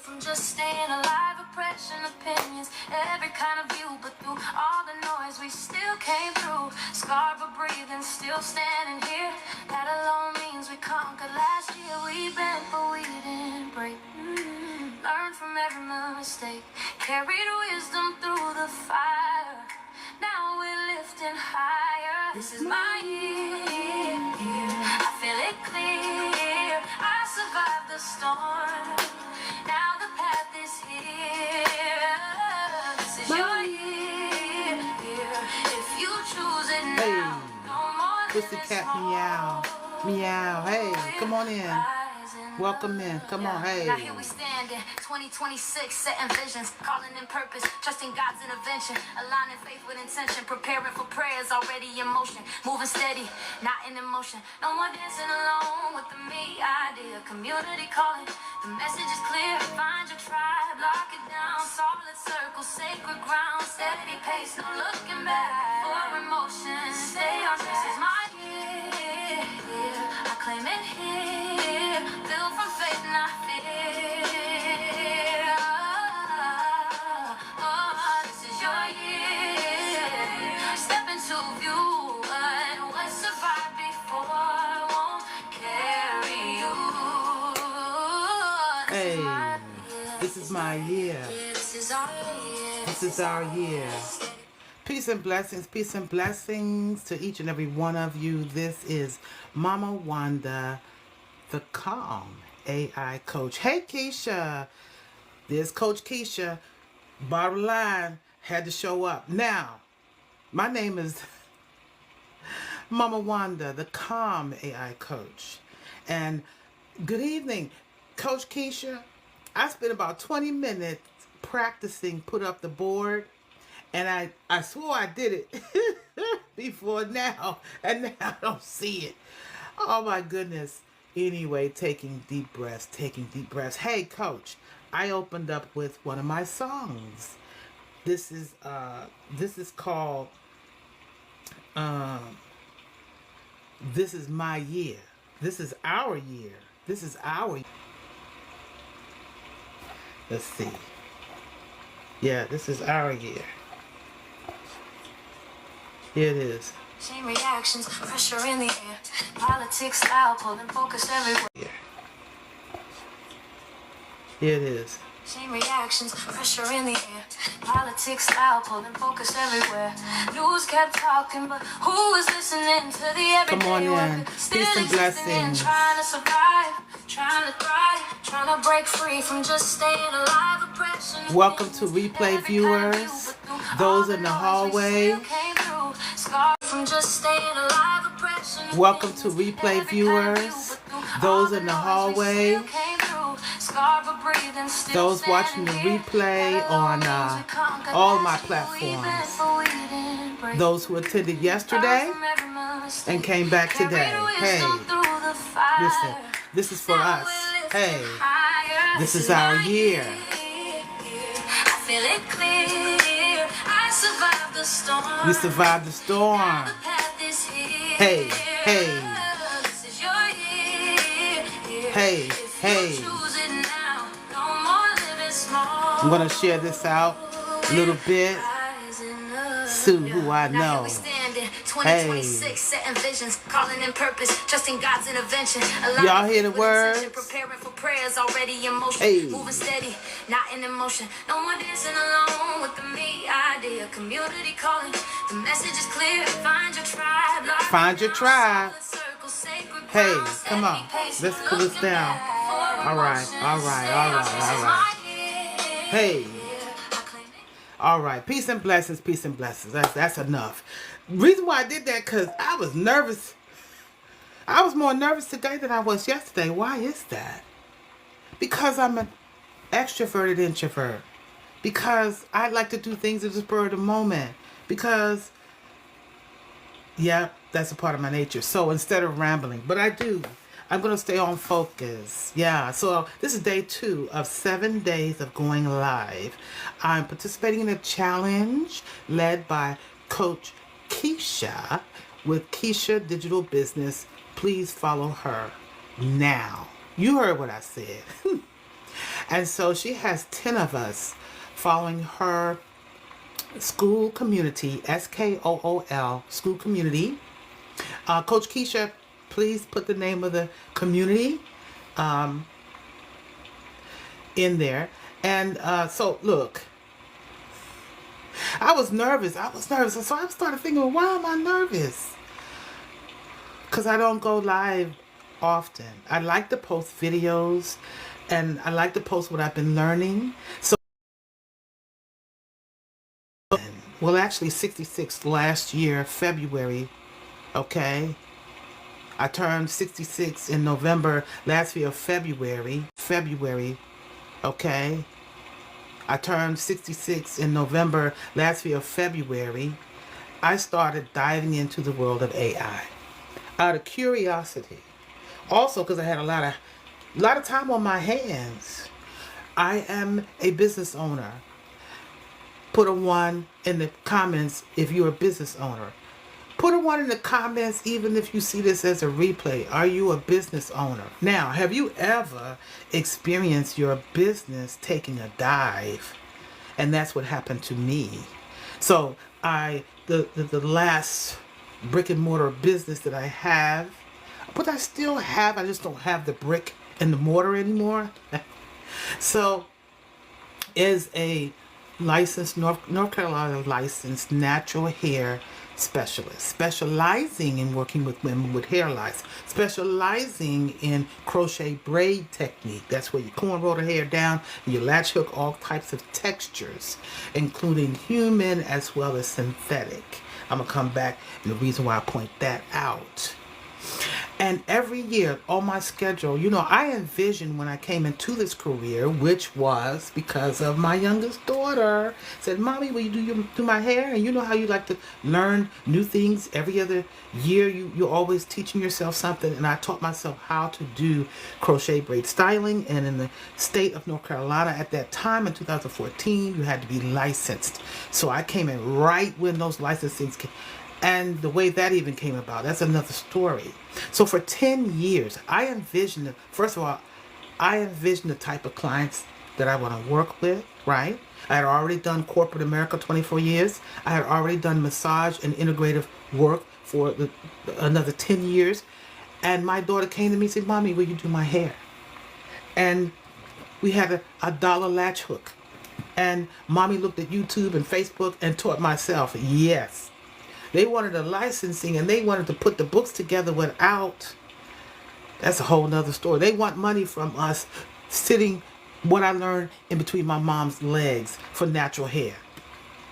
from just staying alive. Oppression, opinions, every kind of view. But through all the noise, we still came through. Scarred but breathing, still standing here. That alone means we conquered last year. We bent, but we didn't break. Learned from every mistake. Carried wisdom through the fire. Now we're lifting higher. This is my year. I feel it clear. I survived the storm. Now the path is here. This is your year. If you choose it now, no more Pussycat meow. Meow. Hey, come on in. Welcome in. Come on, hey. Now here we stand in 2026, setting visions, calling in purpose, trusting God's intervention, aligning faith with intention, preparing for prayers already in motion, moving steady, not in emotion. No more dancing alone with the me idea, community calling. The message is clear. Find your tribe, lock it down, solid circle, sacred ground, steady pace, no looking back. For emotion, stay on. This is my year. I claim it here. Built from faith, not fear. This is your year. Step into view. What survived before won't carry you. Hey, this is my year. This is our year. This is our year. Peace and blessings to each and every one of you. This is Mama Wanda, the Calm AI Coach. Hey, Keisha. There's Coach Keisha. Bottom line, had to show up. Now, my name is Mama Wanda, the Calm AI Coach. And good evening, Coach Keisha. I spent about 20 minutes practicing put up the board. And I swore I did it before now. And now I don't see it. Oh, my goodness. Anyway, taking deep breaths. Hey, Coach, I opened up with one of my songs. This is called This Is My Year. This is our year. This is our. Let's see. Yeah, this is our year. Here it is. Chain reactions, pressure in the air. Politics style, pulling focus everywhere. Here it is. Chain reactions, pressure in the air. Politics style, pulling focus everywhere. News kept talking, but who was listening to the everyday Come on in. worker? Still Peace and existing and blessings. trying to survive, trying to thrive, trying to break free from just staying alive. Oppression. Welcome to replay viewers, those in the hallway. Welcome to replay viewers, those in the hallway, those watching the replay on all my platforms, those who attended yesterday and came back today. Hey, listen, this is for us. Hey, this is our year. Feel it clear. I survived the storm. We survived the storm. Hey, hey. This is your year. Hey, hey. I'm gonna share this out a little bit. Sue, who I know. Hey. Calling in purpose, trusting God's intervention. Y'all hear the words? Preparing for prayers already in motion. Hey. Moving steady, not in emotion. No more dancing alone with the me idea. Community calling. The message is clear. Find your tribe. Find your tribe. Hey, come on. Let's pull this down. All right. Hey. All right. Peace and blessings. That's enough. Reason why I did that, because I was nervous. I was more nervous today than I was yesterday. Why is that? Because I'm an extroverted introvert. Because I like to do things at the spur of the moment. Because, yeah, that's a part of my nature. So instead of rambling, but I'm going to stay on focus. Yeah, so this is day 2 of 7 days of going live. I'm participating in a challenge led by Coach Keisha with Keisha Digital Business. Please follow her now. You heard what I said. And so she has 10 of us following her school community, SKOOL, school community. Coach Keisha, please put the name of the community in there. And so, look, I was nervous. And so I started thinking, well, why am I nervous? Because I don't go live often. I like to post videos and I like to post what I've been learning. So, well, actually 66 last year, February, okay? I turned 66 in November last year, February, okay? I turned 66 in November last year, February. I started diving into the world of AI out of curiosity. Also, because I had a lot of time on my hands. I am a business owner. Put a 1 in the comments if you're a business owner. Put a 1 in the comments even if you see this as a replay. Are you a business owner? Now, have you ever experienced your business taking a dive? And that's what happened to me. So the last brick and mortar business that I have, but I still have, I just don't have the brick and the mortar anymore. So is a licensed North Carolina licensed natural hair specialist, specializing in working with women with hair loss, specializing in crochet braid technique. That's where you cornrow the hair down and you latch hook all types of textures, including human as well as synthetic. I'm gonna come back and the reason why I point that out. And every year on my schedule, you know, I envisioned when I came into this career, which was because of my youngest daughter, said, Mommy, will you do my hair? And you know how you like to learn new things every other year. You're always teaching yourself something. And I taught myself how to do crochet braid styling. And in the state of North Carolina at that time in 2014, you had to be licensed. So I came in right when those licensings came. And the way that even came about, that's another story. So for 10 years, I envisioned the type of clients that I want to work with, right? I had already done corporate America 24 years. I had already done massage and integrative work for another 10 years. And my daughter came to me and said, Mommy, will you do my hair? And we had a dollar latch hook. And Mommy looked at YouTube and Facebook and taught myself, yes. They wanted a licensing and they wanted to put the books together without. That's a whole nother story. They want money from us sitting what I learned in between my mom's legs for natural hair.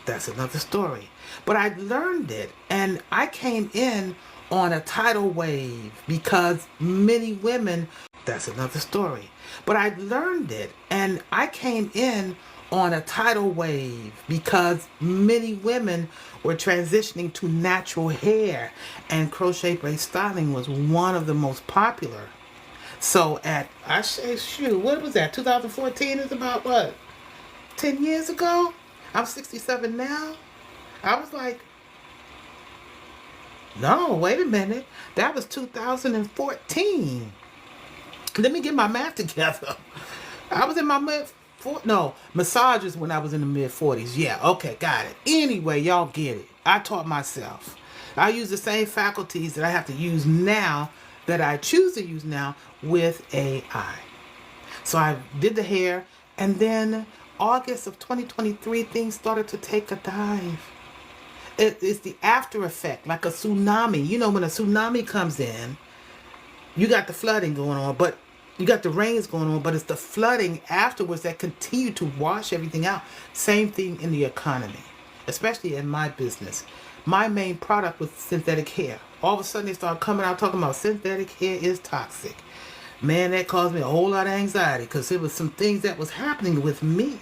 That's another story. But I learned it and I came in on a tidal wave because many women, that's another story. But I learned it and I came in on a tidal wave because many women were transitioning to natural hair and crochet braid styling was one of the most popular. So what was that? 2014 is about what? 10 years ago? I'm 67 now. I was like, no, wait a minute. That was 2014. Let me get my math together. I was in my massages when I was in the mid-40s. Yeah, okay, got it. Anyway, y'all get it. I taught myself. I use the same faculties that I have to use now, that I choose to use now with AI. So I did the hair, and then August of 2023, things started to take a dive. It's the after effect, like a tsunami. You know, when a tsunami comes in, you got the flooding going on, but you got the rains going on, but it's the flooding afterwards that continue to wash everything out. Same thing in the economy, especially in my business. My main product was synthetic hair. All of a sudden they started coming out talking about synthetic hair is toxic. Man, that caused me a whole lot of anxiety because there was some things that was happening with me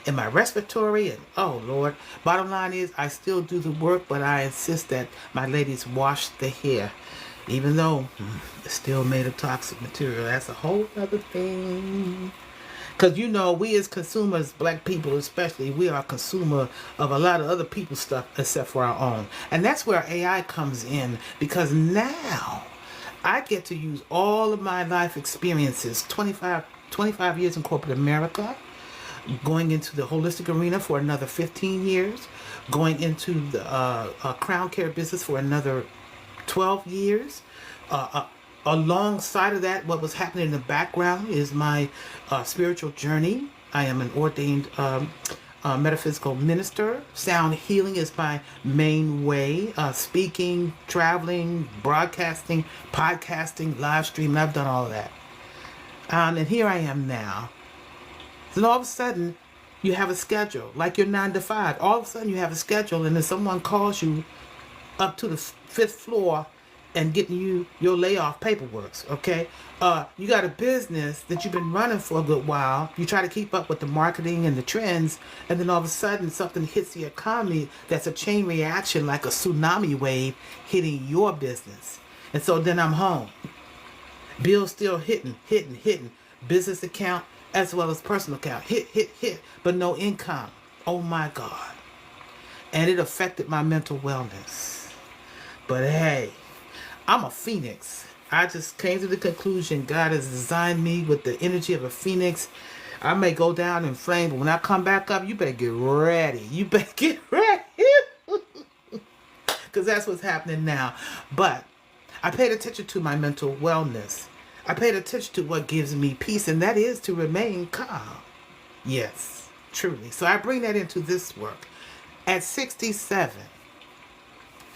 in my respiratory and oh Lord. Bottom line is I still do the work, but I insist that my ladies wash the hair. Even though it's still made of toxic material. That's a whole other thing. Because, you know, we as consumers, black people especially, we are a consumer of a lot of other people's stuff except for our own. And that's where AI comes in. Because now I get to use all of my life experiences, 25 25 years in corporate America, going into the holistic arena for another 15 years, going into the crown care business for another 12 years. Alongside of that, what was happening in the background is my spiritual journey. I am an ordained metaphysical minister. Sound healing is my main way. Speaking, traveling, broadcasting, podcasting, live streaming. I've done all of that. And here I am now. Then all of a sudden, you have a schedule, like your 9 to 5. All of a sudden, you have a schedule, and then someone calls you up to the 5th floor and getting you your layoff paperwork. Okay, you got a business that you've been running for a good while. You try to keep up with the marketing and the trends, and then all of a sudden, something hits the economy that's a chain reaction, like a tsunami wave hitting your business. And so then I'm home. Bills still hitting. Business account as well as personal account. Hit, but no income. Oh my God. And it affected my mental wellness. But hey, I'm a phoenix. I just came to the conclusion God has designed me with the energy of a phoenix. I may go down in flames, but when I come back up, you better get ready. You better get ready. Because that's what's happening now. But I paid attention to my mental wellness. I paid attention to what gives me peace, and that is to remain calm. Yes, truly. So I bring that into this work. At 67,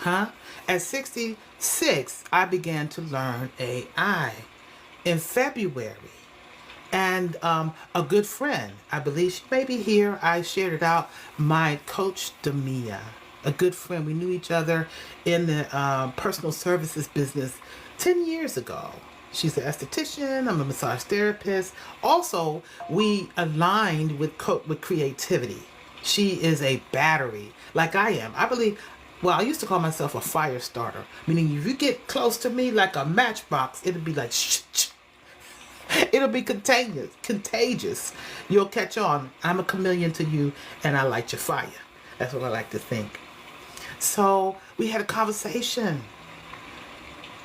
At 66, I began to learn AI. In February, and a good friend, I believe she may be here, I shared it out, my coach, Demia, a good friend. We knew each other in the personal services business 10 years ago. She's an esthetician. I'm a massage therapist. Also, we aligned with creativity. She is a battery, like I am. I believe, well, I used to call myself a fire starter, meaning if you get close to me like a matchbox, it'll be like shh, shh. It'll be contagious. You'll catch on. I'm a chameleon to you, and I light your fire. That's what I like to think. So we had a conversation.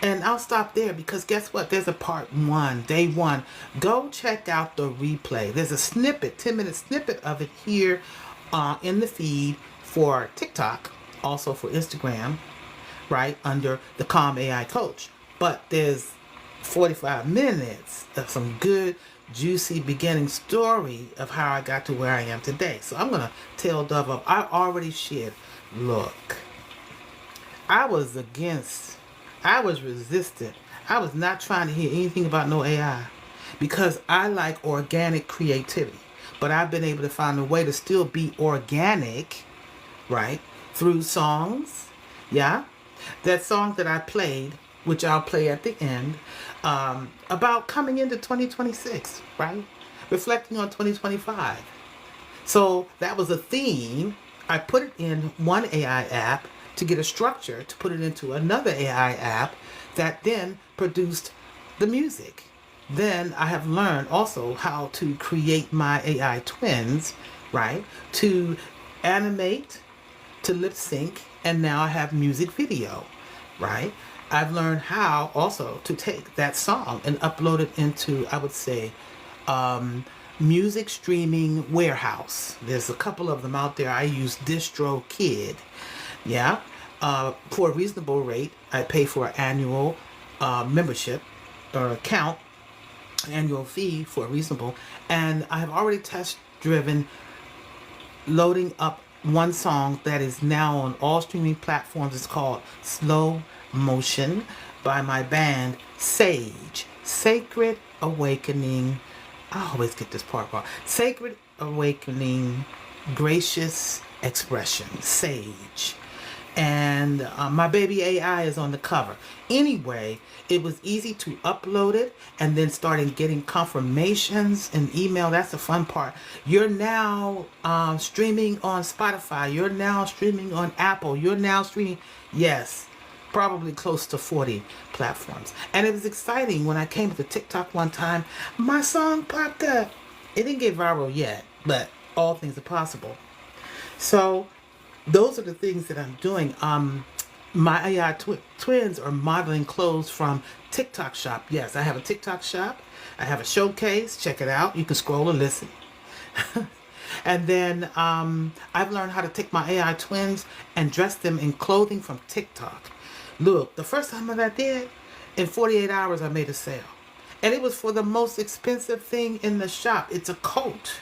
And I'll stop there because guess what? There's a part 1, day 1. Go check out the replay. There's a snippet, 10-minute snippet of it here in the feed for TikTok, also for Instagram, right, under the Calm AI Coach. But there's 45 minutes of some good, juicy beginning story of how I got to where I am today. So I'm going to tell Dove up. I already shared. Look, I was resistant. I was not trying to hear anything about no AI because I like organic creativity. But I've been able to find a way to still be organic, right, through songs. Yeah. That song that I played, which I'll play at the end, about coming into 2026, right? Reflecting on 2025. So that was a theme. I put it in one AI app to get a structure to put it into another AI app that then produced the music. Then I have learned also how to create my AI twins, right? To animate, to lip sync, and now I have music video, right? I've learned how also to take that song and upload it into, I would say, music streaming warehouse. There's a couple of them out there. I use DistroKid. Yeah. For a reasonable rate, I pay for an annual membership or account, annual fee for a reasonable. And I have already test driven loading up one song that is now on all streaming platforms. It's called Slow Motion by my band Sage. Sacred Awakening. I always get this part wrong. Sacred Awakening, Gracious Expression. Sage. And my baby AI is on the cover. Anyway, it was easy to upload it and then starting getting confirmations and email. That's the fun part. You're now streaming on Spotify. You're now streaming on Apple. You're now streaming, yes, probably close to 40 platforms. And it was exciting when I came to TikTok one time. My song popped up. It didn't get viral yet, but all things are possible. So those are the things that I'm doing. My AI twins are modeling clothes from TikTok shop. Yes, I have a TikTok shop. I have a showcase. Check it out. You can scroll and listen. And then I've learned how to take my AI twins and dress them in clothing from TikTok. Look, the first time that I did, in 48 hours I made a sale. And it was for the most expensive thing in the shop. It's a coat.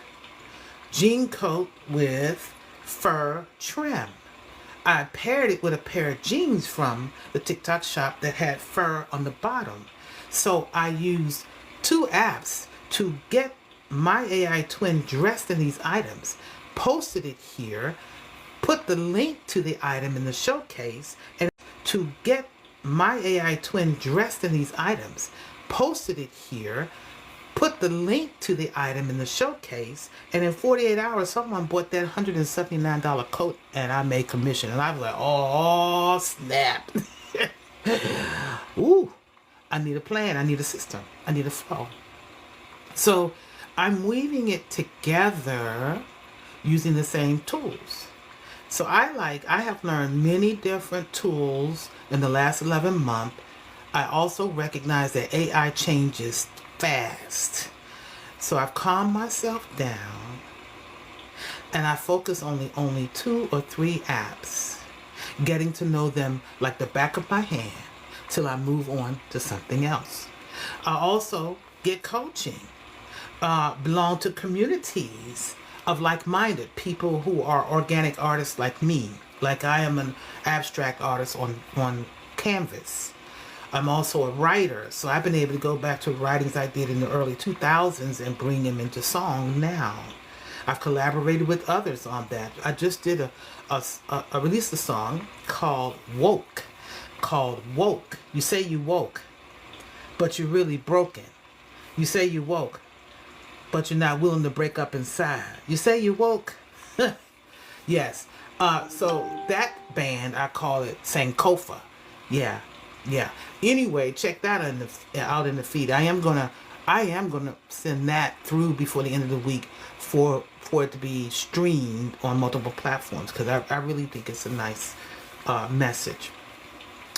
Jean coat with fur trim. I paired it with a pair of jeans from the TikTok shop that had fur on the bottom. So I used two apps to get my AI twin dressed in these items, posted it here, put the link to the item in the showcase, and to get my AI twin dressed in these items, posted it here, put the link to the item in the showcase, and in 48 hours, someone bought that $179 coat, and I made commission. And I was like, oh, snap. Ooh, I need a plan. I need a system. I need a flow. So I'm weaving it together using the same tools. So I have learned many different tools in the last 11 months. I also recognize that AI changes fast. So I've calmed myself down and I focus on only 2 or 3 apps, getting to know them like the back of my hand till I move on to something else. I also get coaching, belong to communities of like-minded people who are organic artists like me, like I am an abstract artist on canvas. I'm also a writer, so I've been able to go back to writings I did in the early 2000s and bring them into song now. I've collaborated with others on that. I just did I released a song called Woke. You say you woke, but you're really broken. You say you woke, but you're not willing to break up inside. You say you woke. Yes. So that band, I call it Sankofa. Yeah. Anyway, check that out in the feed. I am gonna send that through before the end of the week for it to be streamed on multiple platforms, because I really think it's a nice message.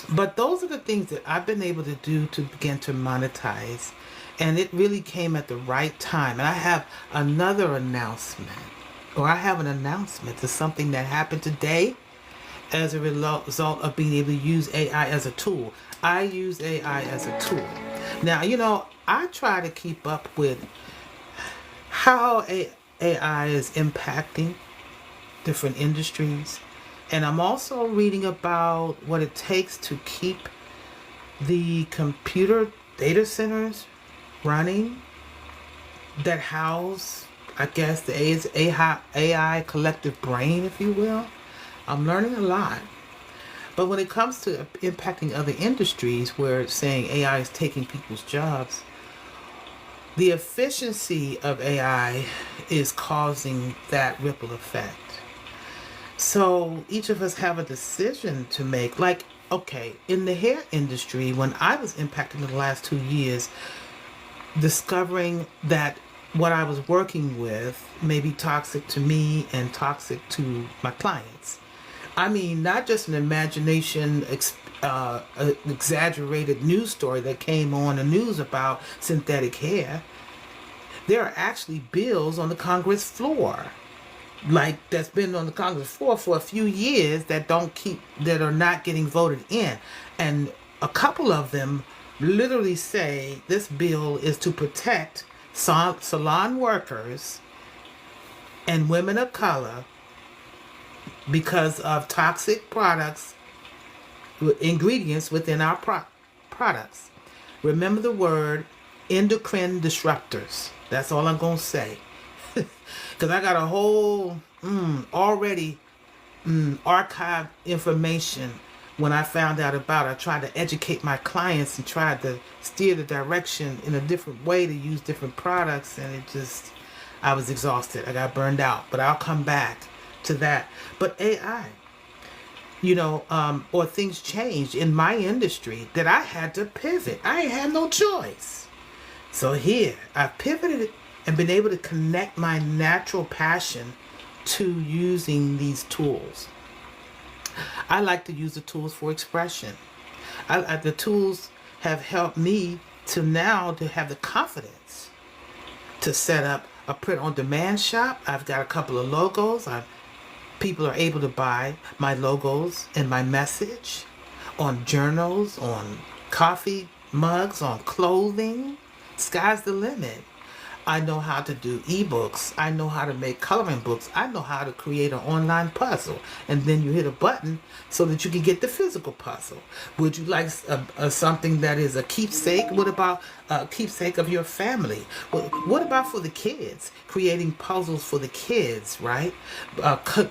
But those are the things that I've been able to do to begin to monetize, and it really came at the right time. And I have another announcement, or I have an announcement to something that happened today as a result of being able to use AI as a tool. I use AI as a tool. Now, I try to keep up with how AI is impacting different industries. And I'm also reading about what it takes to keep the computer data centers running that house, I guess, the AI collective brain, if you will. I'm learning a lot. But when it comes to impacting other industries where it's saying AI is taking people's jobs, the efficiency of AI is causing that ripple effect. So each of us have a decision to make. Like, okay, in the hair industry, when I was impacted in the last 2 years, discovering that what I was working with may be toxic to me and toxic to my clients. I mean, not just an imagination, exaggerated news story that came on the news about synthetic hair. There are actually bills on the Congress floor, like that's been on the Congress floor for a few years that are not getting voted in, and a couple of them literally say this bill is to protect salon workers and women of color because of toxic ingredients within our products. Remember the word endocrine disruptors. That's all I'm going to say. Because I got a whole already archived information when I found out about it. I tried to educate my clients and tried to steer the direction in a different way to use different products, and I was exhausted. I got burned out. But I'll come back to that. But AI, or things changed in my industry that I had to pivot. I had no choice. So here, I've pivoted and been able to connect my natural passion to using these tools. I like to use the tools for expression. The tools have helped me to now to have the confidence to set up a print-on-demand shop. I've got a couple of logos. People are able to buy my logos and my message on journals, on coffee mugs, on clothing. Sky's the limit. I know how to do ebooks. I know how to make coloring books. I know how to create an online puzzle. And then you hit a button so that you can get the physical puzzle. Would you like something that is a keepsake? What about a keepsake of your family? What about for the kids? Creating puzzles for the kids, right?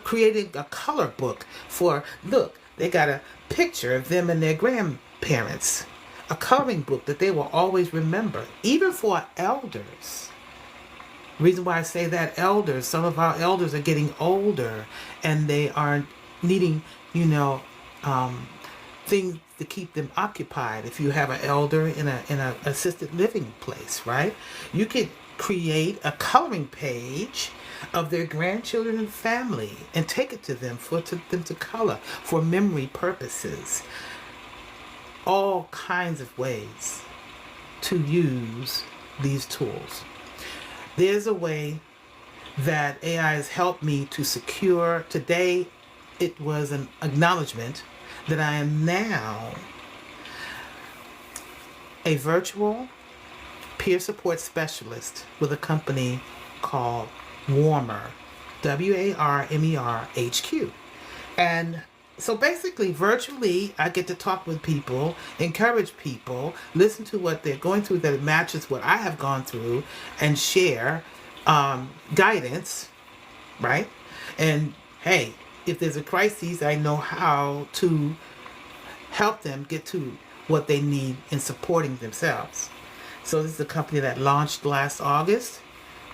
Creating a color book for, look, they got a picture of them and their grandparents. A coloring book that they will always remember, even for elders. Reason why I say that, elders, some of our elders are getting older and they are needing, things to keep them occupied. If you have an elder in a assisted living place, right? You could create a coloring page of their grandchildren and family and take it to them for them to color for memory purposes. All kinds of ways to use these tools. There's a way that AI has helped me to secure. Today, it was an acknowledgement that I am now a virtual peer support specialist with a company called Warmer, WARMER HQ. And so basically, virtually, I get to talk with people, encourage people, listen to what they're going through that matches what I have gone through, and share guidance, right? And hey, if there's a crisis, I know how to help them get to what they need in supporting themselves. So this is a company that launched last August,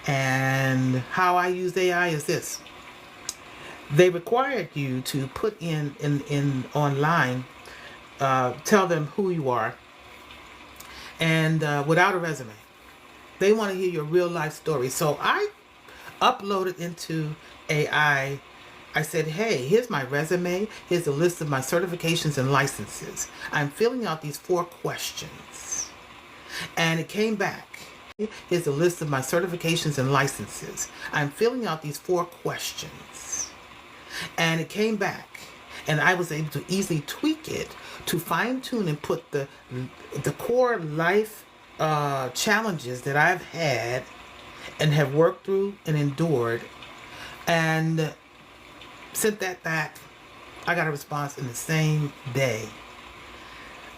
and how I use AI is this. They required you to put in online, tell them who you are, and without a resume. They want to hear your real life story. So I uploaded into AI. I said, hey, here's my resume. Here's a list of my certifications and licenses. I'm filling out these 4 questions. And it came back. Here's a list of my certifications and licenses. I'm filling out these 4 questions. And it came back, and I was able to easily tweak it to fine tune and put the core life challenges that I've had and have worked through and endured, and sent that back. I got a response in the same day.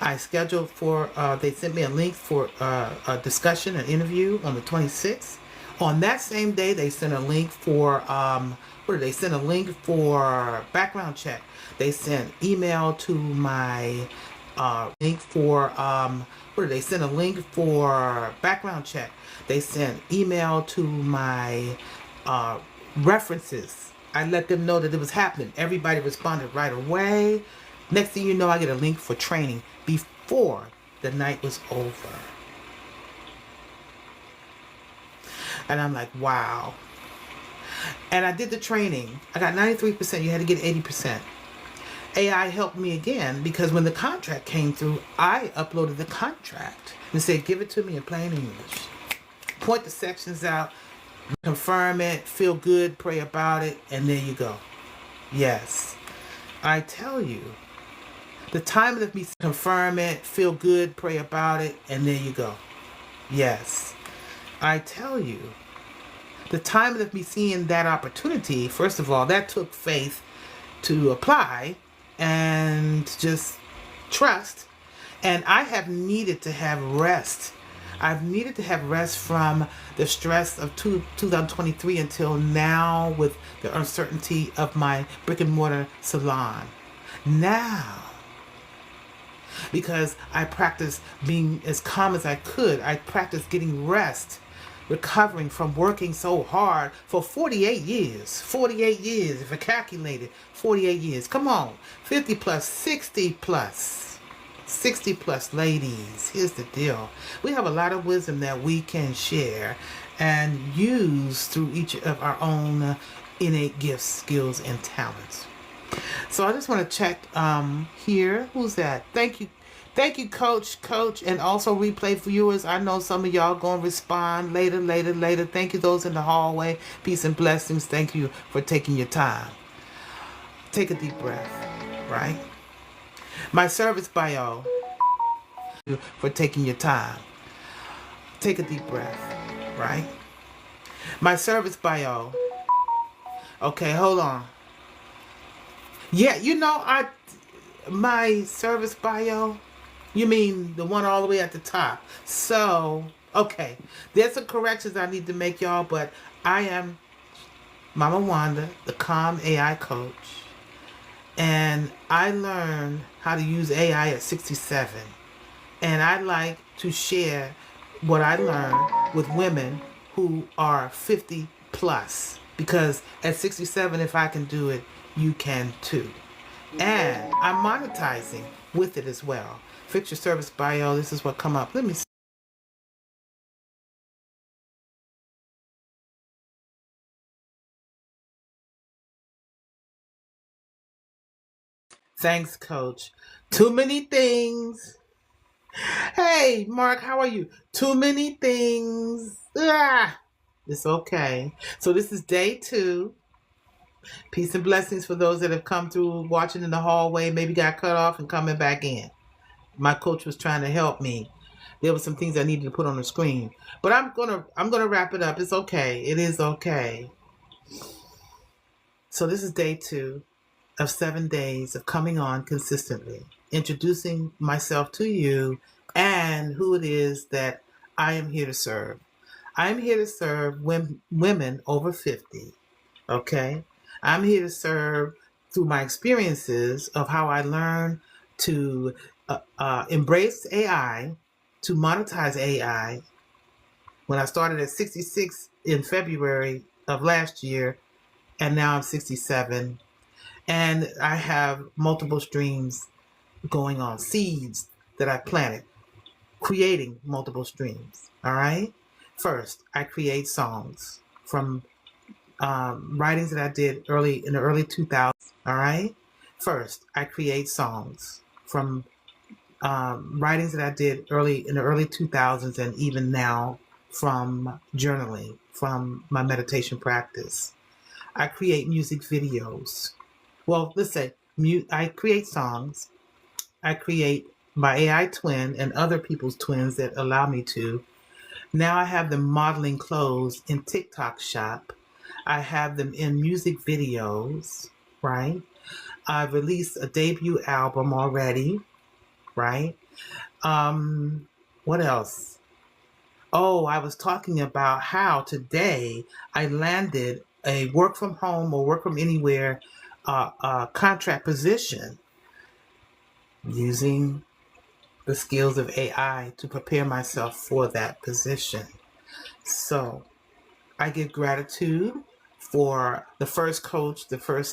I scheduled for, they sent me a link for a discussion, an interview on the 26th. On that same day, they sent a link for, they sent a link for background check. They sent email to my link for, they sent a link for background check. They sent email to my references. I let them know that it was happening. Everybody responded right away. Next thing you know, I get a link for training before the night was over. And I'm like, wow. And I did the training. I got 93%. You had to get 80%. AI helped me again because when the contract came through, I uploaded the contract and said, give it to me in plain English. Point the sections out, confirm it, feel good, pray about it, and there you go. Yes. I tell you, the time of me confirm it, feel good, pray about it, and there you go. Yes. I tell you, the time of me seeing that opportunity, first of all, that took faith to apply and just trust. And I have needed to have rest. I've needed to have rest from the stress of 2023 until now with the uncertainty of my brick and mortar salon. Now, because I practiced being as calm as I could, I practiced getting rest, recovering from working so hard for 48 years. 48 years, if I calculated, 48 years. Come on, 50 plus, 60 plus. 60 plus ladies. Here's the deal. We have a lot of wisdom that we can share and use through each of our own innate gifts, skills, and talents. So I just want to check here. Who's that? Thank you, Coach, and also replay viewers. I know some of y'all gonna respond later. Thank you, those in the hallway. Peace and blessings. Thank you for taking your time. Take a deep breath. Right. My service bio for taking your time. Take a deep breath. Right. My service bio. Okay, hold on. Yeah, my service bio. You mean the one all the way at the top. So, okay. There's some corrections I need to make, y'all, but I am Mama Wanda, the Calm AI coach. And I learned how to use AI at 67. And I like to share what I learned with women who are 50 plus. Because at 67, if I can do it, you can too. And I'm monetizing with it as well. Fix your service bio. This is what come up. Let me see. Thanks, Coach. Too many things. Hey, Mark, how are you? Too many things. Ah, it's okay. So this is day 2. Peace and blessings for those that have come through watching in the hallway, maybe got cut off and coming back in. My coach was trying to help me. There were some things I needed to put on the screen. But I'm gonna wrap it up. It's okay. It is okay. So this is day 2 of 7 days of coming on consistently, introducing myself to you and who it is that I am here to serve. I am here to serve women over 50, okay? I'm here to serve through my experiences of how I learned to embrace AI, to monetize AI. When I started at 66 in February of last year, and now I'm 67. And I have multiple streams going on, seeds that I planted, creating multiple streams. All right. First, I create songs from writings that I did in the early 2000s. All right. First, I create songs from writings that I did in the early 2000s, and even now from journaling, from my meditation practice. I create music videos. Well, let's say I create songs. I create my AI twin and other people's twins that allow me to. Now I have them modeling clothes in TikTok shop. I have them in music videos, right? I've released a debut album already, right? What else? Oh, I was talking about how today I landed a work from home or work from anywhere contract position using the skills of AI to prepare myself for that position. So I give gratitude for the first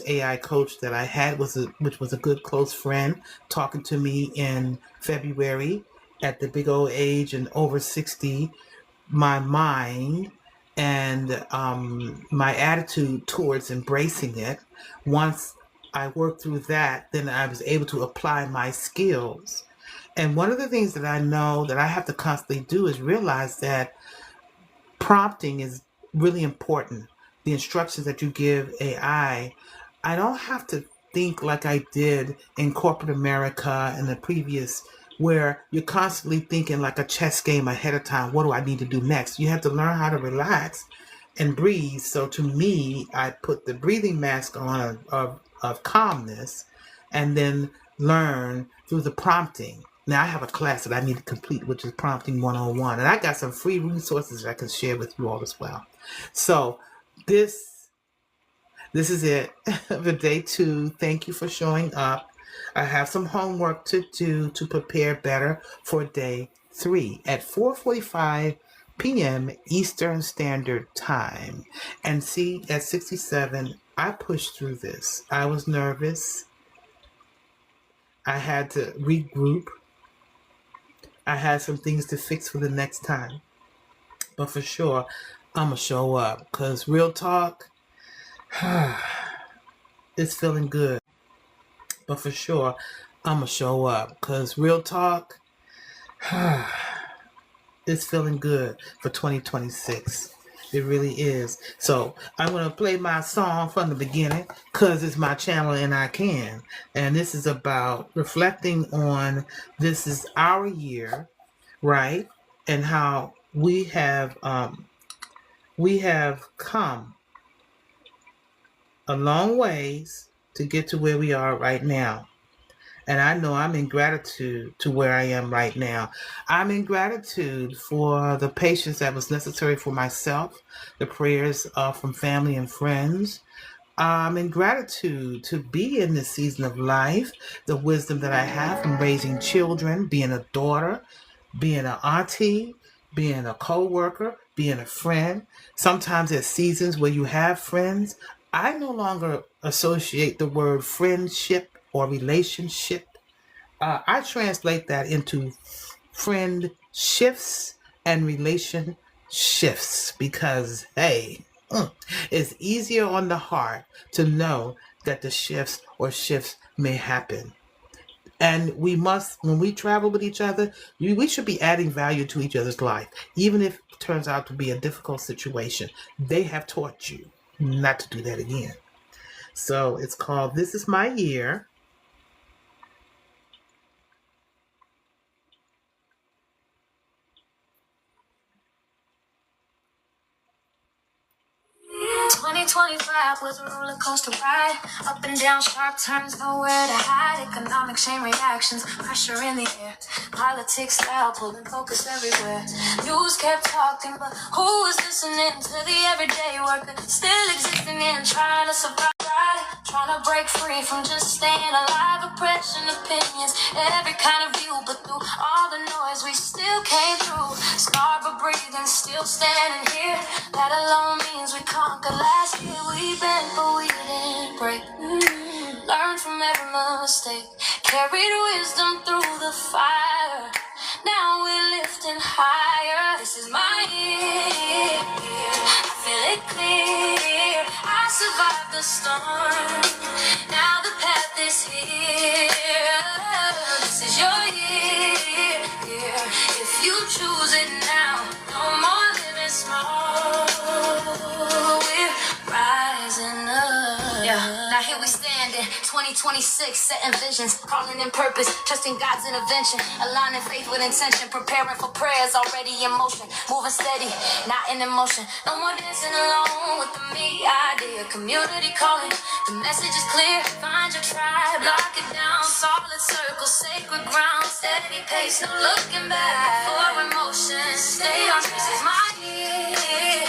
AI coach that I had, which was a good close friend, talking to me in February at the big old age and over 60. My mind and my attitude towards embracing it. Once I worked through that, then I was able to apply my skills. And one of the things that I know that I have to constantly do is realize that prompting is really important. The instructions that you give AI, I don't have to think like I did in corporate America and the previous, where you're constantly thinking like a chess game ahead of time. What do I need to do next? You have to learn how to relax and breathe. So to me, I put the breathing mask on of calmness and then learn through the prompting. Now I have a class that I need to complete, which is Prompting 101. And I got some free resources that I can share with you all as well. So this is it for day 2. Thank you for showing up. I have some homework to do to prepare better for day 3 at 4:45 p.m. Eastern Standard Time. And see, at 67, I pushed through this. I was nervous. I had to regroup. I had some things to fix for the next time. But for sure, I'm going to show up because real talk, it's feeling good. but for sure, I'm going to show up because real talk, it's feeling good for 2026. It really is. So I'm going to play my song from the beginning because it's my channel and I can. And this is about reflecting on this is our year, right? And how we have come a long ways to get to where we are right now. And I know I'm in gratitude to where I am right now. I'm in gratitude for the patience that was necessary for myself, the prayers from family and friends. I'm in gratitude to be in this season of life, the wisdom that I have from raising children, being a daughter, being an auntie, being a co-worker, being a friend. Sometimes there's seasons where you have friends. I no longer associate the word friendship or relationship. I translate that into friend shifts and relation shifts because, hey, it's easier on the heart to know that the shifts may happen. And we must, when we travel with each other, we should be adding value to each other's life, even if it turns out to be a difficult situation. They have taught you not to do that again. So it's called This Is My Year. Yeah, 2025 was a roller coaster ride. Up and down, sharp turns, nowhere to hide. Economic chain reactions, pressure in the air. Politics style, pulling focus everywhere. News kept talking, but who was listening to the everyday worker? Still existing and trying to survive. Trying to break free from just staying alive. Oppression, opinions, every kind of view. But through all the noise, we still came through. Scarred but breathing, still standing here. That alone means we conquered. Last year we bent, but we didn't break. Learned from every mistake. Carried wisdom through the fire. Now we're lifting higher. This is my year. I feel it clear. I survived the storm. Now the path is here. This is your year. If you choose it now, no more living small. We're rising up. Yeah. Now here we stand in 2026, setting visions, calling in purpose, trusting God's intervention, aligning faith with intention, preparing for prayers already in motion, moving steady, not in emotion. No more dancing alone with the me idea. Community calling, the message is clear. Find your tribe, lock it down, solid circle, sacred ground, steady pace, no looking back. For emotion, stay on. This is my year.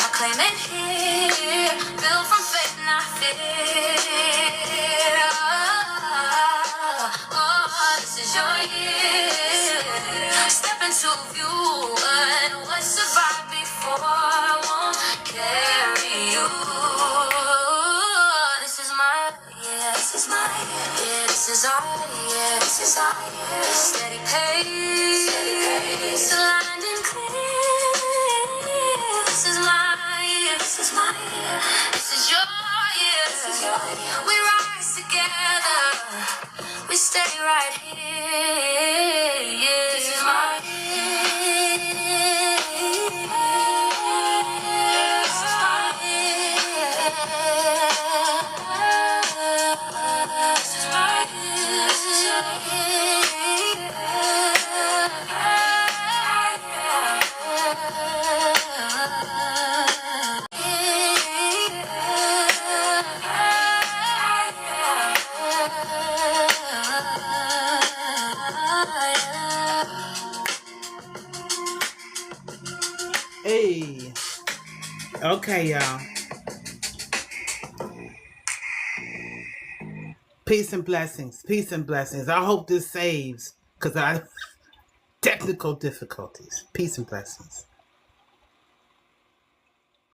I'll claim it here, built from faith, not fear. This is your year. Step into view, and what survived before won't carry you. This is my year. This is my year. This is our year. This is our year. Steady pace, aligned and clear. This is my year. This is my year. This is your year. This is your year. We rise together. We stay right here. Yeah. This is my year. This is my year. This is my year. This is your Hey. Okay, y'all. Peace and blessings. Peace and blessings. I hope this saves because I technical difficulties. Peace and blessings.